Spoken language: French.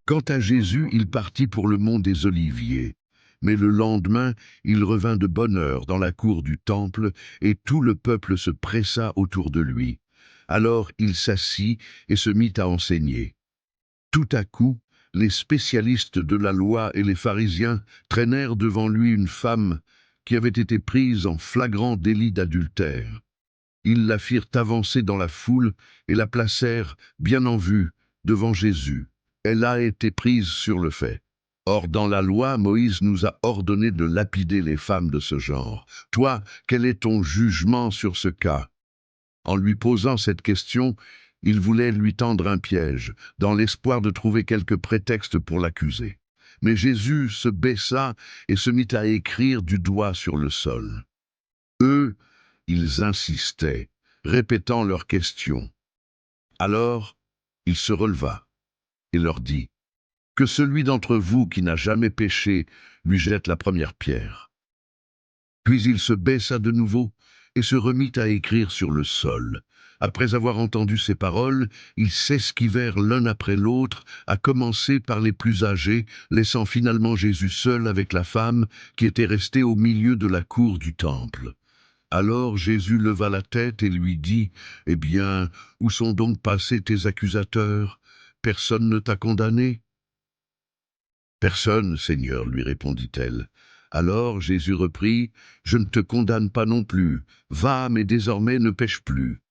Quant à Jésus, il partit pour le mont des Oliviers. Mais le lendemain, il revint de bonne heure dans la cour du temple, et tout le peuple se pressa autour de lui. Alors il s'assit et se mit à enseigner. Tout à coup, les spécialistes de la loi et les pharisiens traînèrent devant lui une femme qui avait été prise en flagrant délit d'adultère. Ils la firent avancer dans la foule et la placèrent, bien en vue, devant Jésus. Elle a été prise sur le fait. Or, dans la loi, Moïse nous a ordonné de lapider les femmes de ce genre. Toi, quel est ton jugement sur ce cas? En lui posant cette question, il voulait lui tendre un piège, dans l'espoir de trouver quelque prétexte pour l'accuser. Mais Jésus se baissa et se mit à écrire du doigt sur le sol. Eux, ils insistaient, répétant leurs questions. Alors, il se releva et leur dit, que celui d'entre vous qui n'a jamais péché lui jette la première pierre. Puis il se baissa de nouveau et se remit à écrire sur le sol. Après avoir entendu ces paroles, ils s'esquivèrent l'un après l'autre, à commencer par les plus âgés, laissant finalement Jésus seul avec la femme qui était restée au milieu de la cour du temple. Alors Jésus leva la tête et lui dit, « Eh bien, où sont donc passés tes accusateurs? Personne ne t'a condamné? » Personne, Seigneur, lui répondit-elle. Alors Jésus reprit, « Je ne te condamne pas non plus. Va, mais désormais ne pêche plus. »